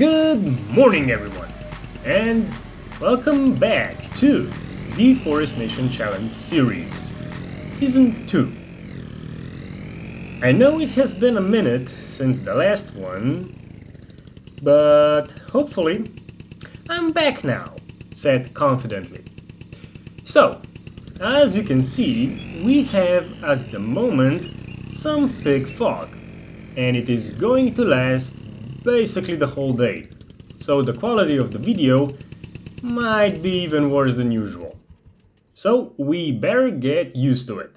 Good morning, everyone, and welcome back to the Forest Nation Challenge series, Season 2. I know it has been a minute since the last one, but hopefully I'm back now, said confidently. So, as you can see, we have at the moment some thick fog, and it is going to last basically the whole day, so the quality of the video might be even worse than usual. So we better get used to it.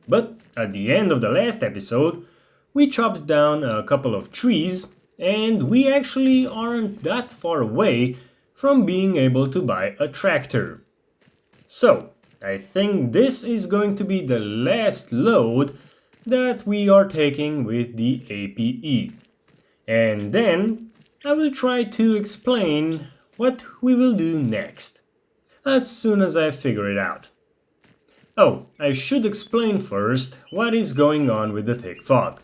But at the end of the last episode, we chopped down a couple of trees, and we actually aren't that far away from being able to buy a tractor. So I think this is going to be the last load that we are taking with the APE. And then I will try to explain what we will do next, as soon as I figure it out. Oh, I should explain first what is going on with the thick fog.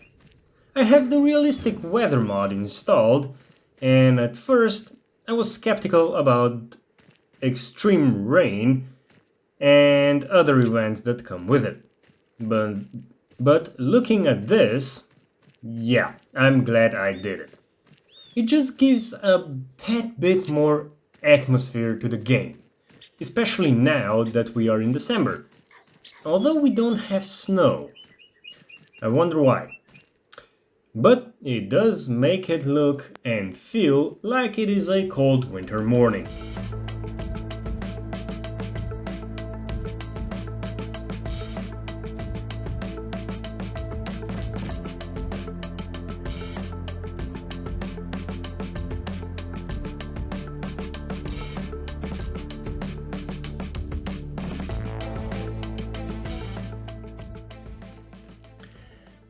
I have the realistic weather mod installed, and at first I was skeptical about extreme rain and other events that come with it. But looking at this, yeah, I'm glad I did it. It just gives a tad bit more atmosphere to the game, especially now that we are in December. Although we don't have snow. I wonder why. But it does make it look and feel like it is a cold winter morning.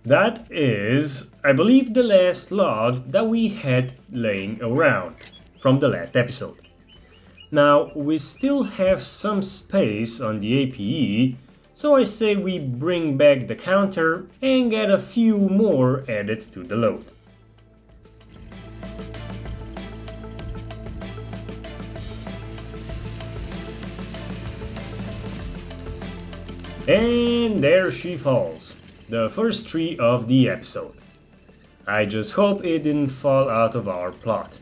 That is, I believe, the last log that we had laying around from the last episode. Now, we still have some space on the APE, so I say we bring back the counter and get a few more added to the load. And there she falls. The first tree of the episode. I just hope it didn't fall out of our plot.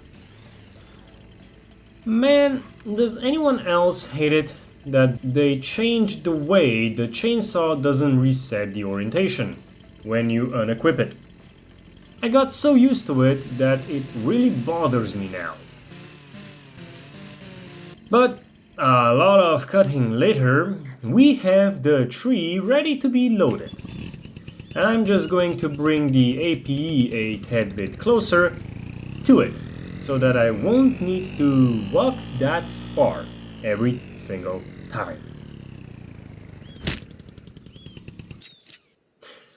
Man, does anyone else hate it that they changed the way the chainsaw doesn't reset the orientation when you unequip it? I got so used to it that it really bothers me now. But a lot of cutting later, we have the tree ready to be loaded. I'm just going to bring the APE a tad bit closer to it, so that I won't need to walk that far every single time.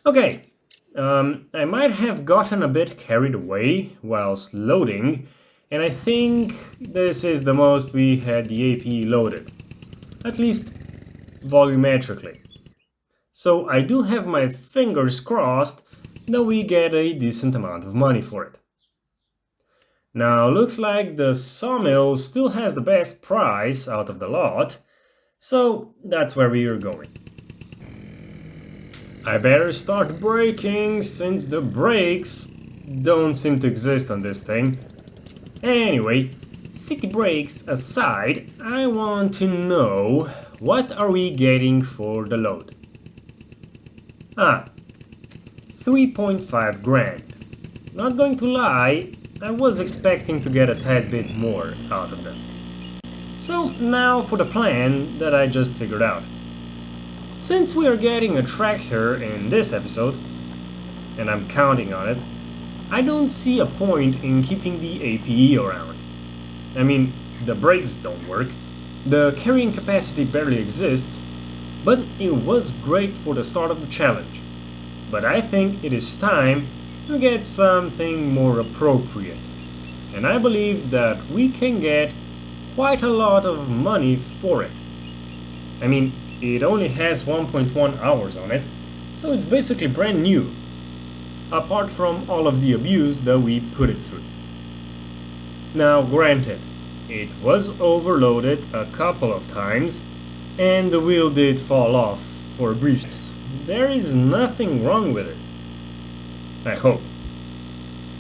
Okay, I might have gotten a bit carried away whilst loading, and I think this is the most we had the APE loaded, at least volumetrically. So I do have my fingers crossed that we get a decent amount of money for it. Now looks like the sawmill still has the best price out of the lot, so that's where we are going. I better start braking since the brakes don't seem to exist on this thing. Anyway, city brakes aside, I want to know what are we getting for the load. 3.5 grand. Not going to lie, I was expecting to get a tad bit more out of them. So now for the plan that I just figured out. Since we are getting a tractor in this episode, and I'm counting on it, I don't see a point in keeping the APE around. I mean, the brakes don't work, the carrying capacity barely exists, but it was great for the start of the challenge. But I think it is time to get something more appropriate. And I believe that we can get quite a lot of money for it. I mean, it only has 1.1 hours on it, so it's basically brand new, apart from all of the abuse that we put it through. Now granted, it was overloaded a couple of times and the wheel did fall off for a brief. There is nothing wrong with it. I hope.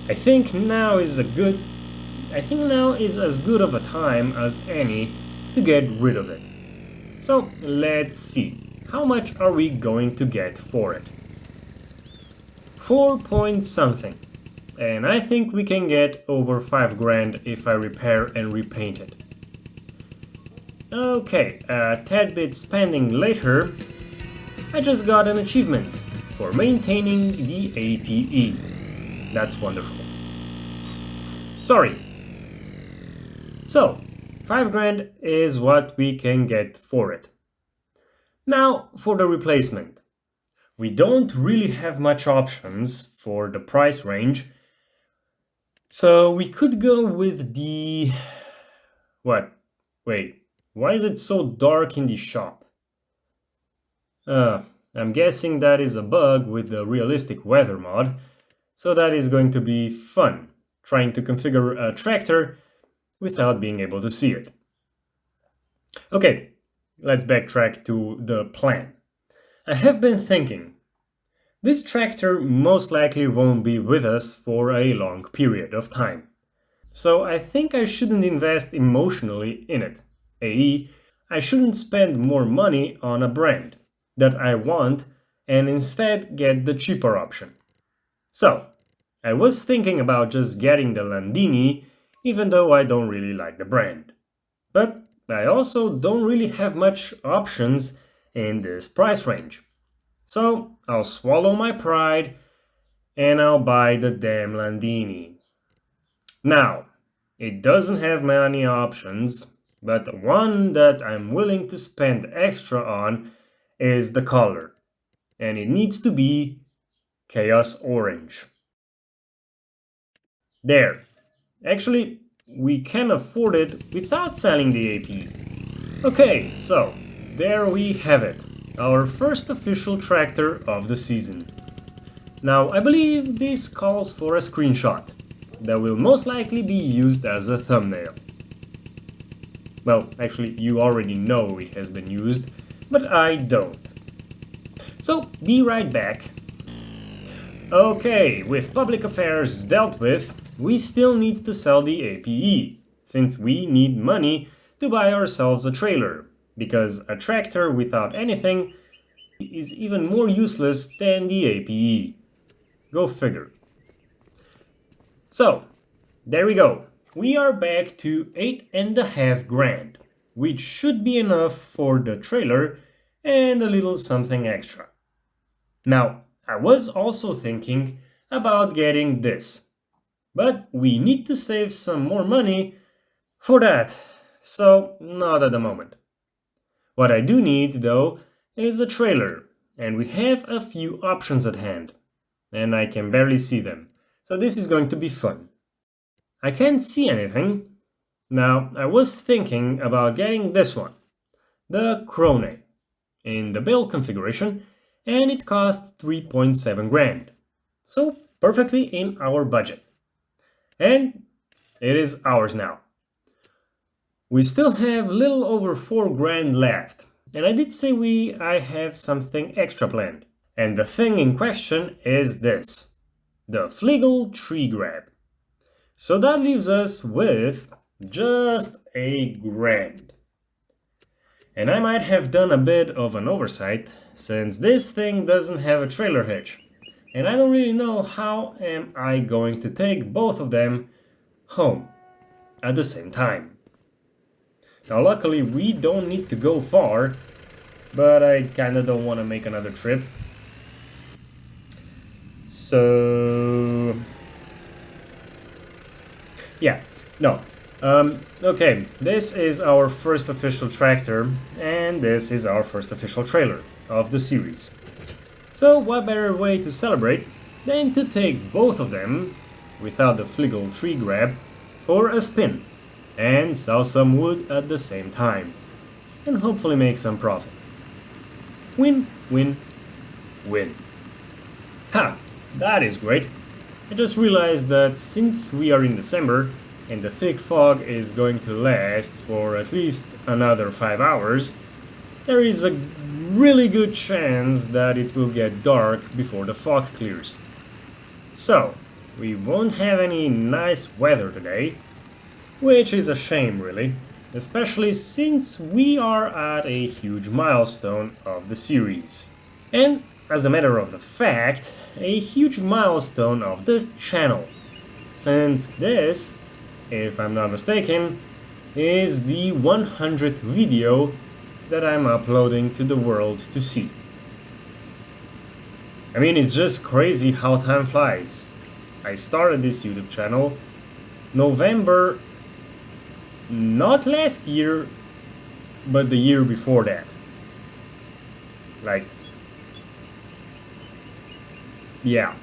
I think now is as good of a time as any to get rid of it. So let's see. How much are we going to get for it? 4 point something. And I think we can get over 5 grand if I repair and repaint it. Okay, a tad bit spending later, I just got an achievement for maintaining the APE. That's wonderful. Sorry. So, 5 grand is what we can get for it. Now for the replacement. We don't really have much options for the price range, so we could go with the... What? Wait, why is it so dark in the shop? I'm guessing that is a bug with the realistic weather mod, so that is going to be fun, trying to configure a tractor without being able to see it. Okay, let's backtrack to the plan. I have been thinking, this tractor most likely won't be with us for a long period of time. So I think I shouldn't invest emotionally in it, i.e., I shouldn't spend more money on a brand that I want and instead get the cheaper option. So, I was thinking about just getting the Landini, even though I don't really like the brand. But I also don't really have much options in this price range. So I'll swallow my pride and I'll buy the damn Landini. Now, it doesn't have many options, but the one that I'm willing to spend extra on is the color. And it needs to be Caos Orange. There. Actually, we can afford it without selling the AP. Okay, so there we have it. Our first official tractor of the season. Now, I believe this calls for a screenshot that will most likely be used as a thumbnail. Well, actually, you already know it has been used, but I don't. So, be right back. Okay, with public affairs dealt with, we still need to sell the APE, since we need money to buy ourselves a trailer, because a tractor without anything is even more useless than the APE. Go figure. So, there we go. We are back to 8.5 grand, which should be enough for the trailer and a little something extra. Now, I was also thinking about getting this, but we need to save some more money for that, so not at the moment. What I do need, though, is a trailer, and we have a few options at hand, and I can barely see them, so this is going to be fun. I can't see anything. Now, I was thinking about getting this one, the Krone, in the build configuration, and it costs 3.7 grand, so perfectly in our budget. And it is ours now. We still have little over 4 grand left, and I did say I have something extra planned. And the thing in question is this, the Fligel tree grab. So that leaves us with just a grand. And I might have done a bit of an oversight, since this thing doesn't have a trailer hitch. And I don't really know how am I going to take both of them home at the same time. Now luckily we don't need to go far, but I kinda don't want to make another trip. So... yeah, no. Okay, this is our first official tractor, and this is our first official trailer of the series. So what better way to celebrate than to take both of them, without the Fligel tree grab, for a spin, and sell some wood at the same time, and hopefully make some profit. Win, win, win. Ha! That is great! I just realized that since we are in December, and the thick fog is going to last for at least another 5 hours, there is a really good chance that it will get dark before the fog clears. So, we won't have any nice weather today, which is a shame really, especially since we are at a huge milestone of the series. And, as a matter of the fact, a huge milestone of the channel, since this, if I'm not mistaken, is the 100th video that I'm uploading to the world to see. I mean, it's just crazy how time flies. I started this YouTube channel November, not last year, but the year before that. Like, yeah,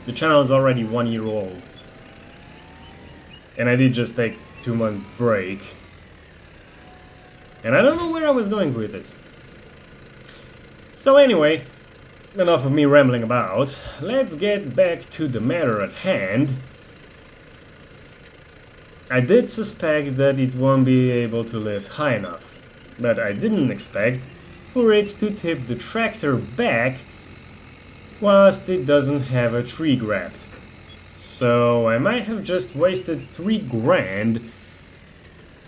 the channel is already 1 year old. And I did just take 2-month break. And I don't know where I was going with this. So anyway, enough of me rambling about. Let's get back to the matter at hand. I did suspect that it won't be able to lift high enough, but I didn't expect for it to tip the tractor back whilst it doesn't have a tree grabbed. So I might have just wasted $3,000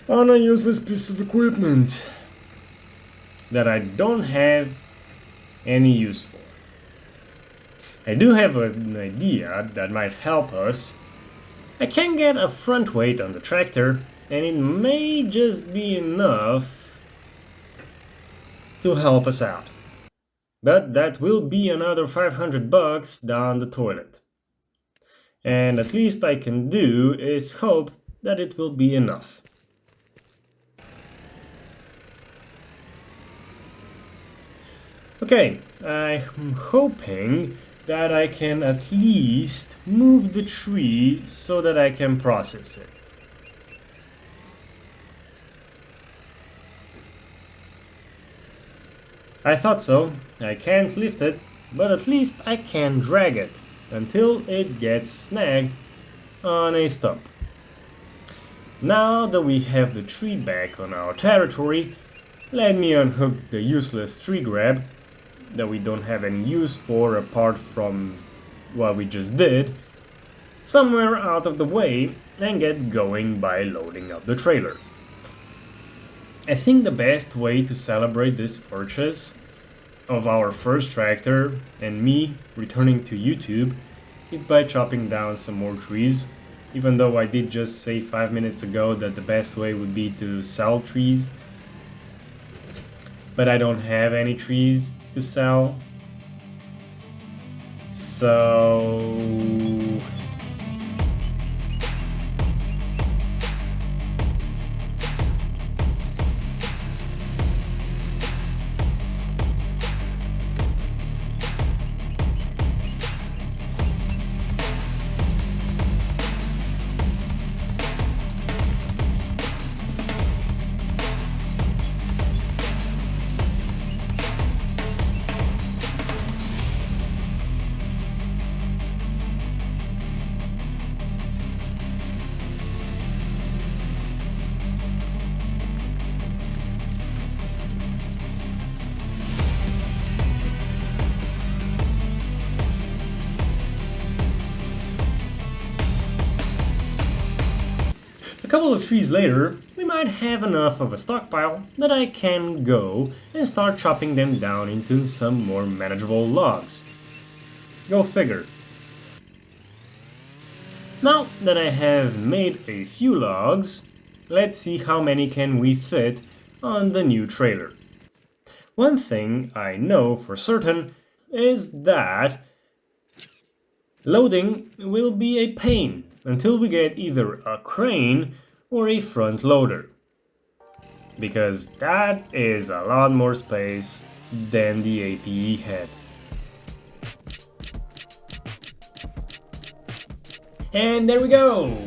on a useless piece of equipment that I don't have any use for. I do have an idea that might help us. I can get a front weight on the tractor, and it may just be enough to help us out. But that will be another $500 down the toilet. And at least I can do is hope that it will be enough. Okay, I'm hoping that I can at least move the tree so that I can process it. I thought so. I can't lift it, but at least I can drag it until it gets snagged on a stump. Now that we have the tree back on our territory, let me unhook the useless tree grab that we don't have any use for apart from what we just did, somewhere out of the way, and get going by loading up the trailer. I think the best way to celebrate this purchase of our first tractor and me returning to YouTube is by chopping down some more trees, even though I did just say 5 minutes ago that the best way would be to sell trees. But I don't have any trees to sell. So a couple of trees later, we might have enough of a stockpile that I can go and start chopping them down into some more manageable logs. Go figure. Now that I have made a few logs, let's see how many can we fit on the new trailer. One thing I know for certain is that loading will be a pain until we get either a crane or a front loader, because that is a lot more space than the APE had. And there we go!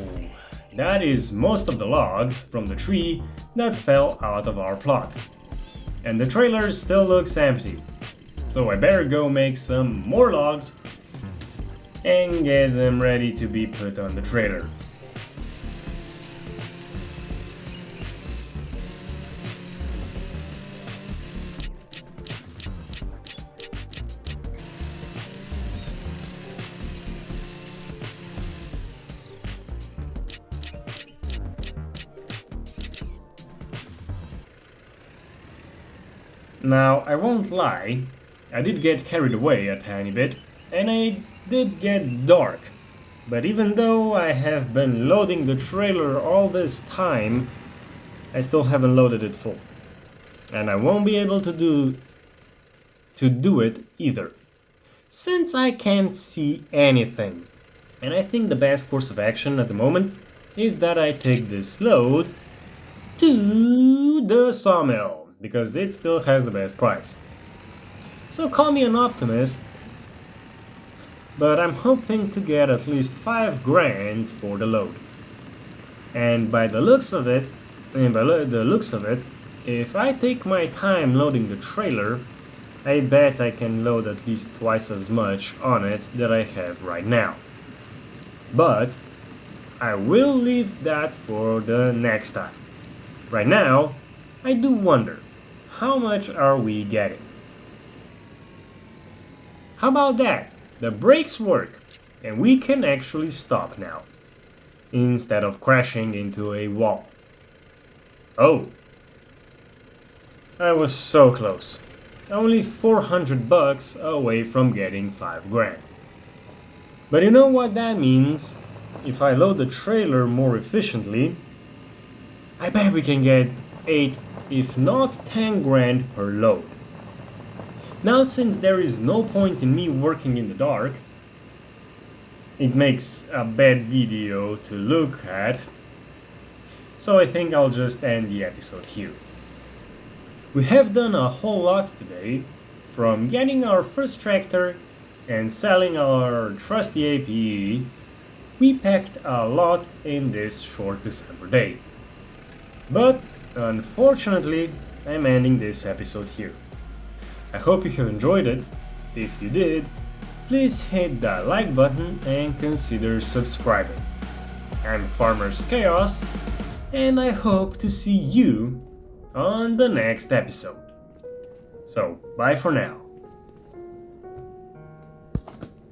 That is most of the logs from the tree that fell out of our plot. And the trailer still looks empty, so I better go make some more logs and get them ready to be put on the trailer. Now, I won't lie, I did get carried away a tiny bit, and I did get dark. But even though I have been loading the trailer all this time, I still haven't loaded it full. And I won't be able to do it either, since I can't see anything. And I think the best course of action at the moment is that I take this load to the sawmill, because it still has the best price. So call me an optimist, but I'm hoping to get at least 5 grand for the load. And by the looks of it, if I take my time loading the trailer, I bet I can load at least twice as much on it that I have right now. But I will leave that for the next time. Right now, I do wonder, how much are we getting? How about that? The brakes work, and we can actually stop now, instead of crashing into a wall. Oh, I was so close. Only $400 away from getting 5 grand. But you know what that means? If I load the trailer more efficiently, I bet we can get 8, if not 10 grand per load. Now, since there is no point in me working in the dark, it makes a bad video to look at, so I think I'll just end the episode here. We have done a whole lot today, from getting our first tractor and selling our trusty APE. We packed a lot in this short December day. But unfortunately, I'm ending this episode here. I hope you have enjoyed it. If you did, please hit that like button and consider subscribing. I'm Farmer's Chaos, and I hope to see you on the next episode. So, bye for now.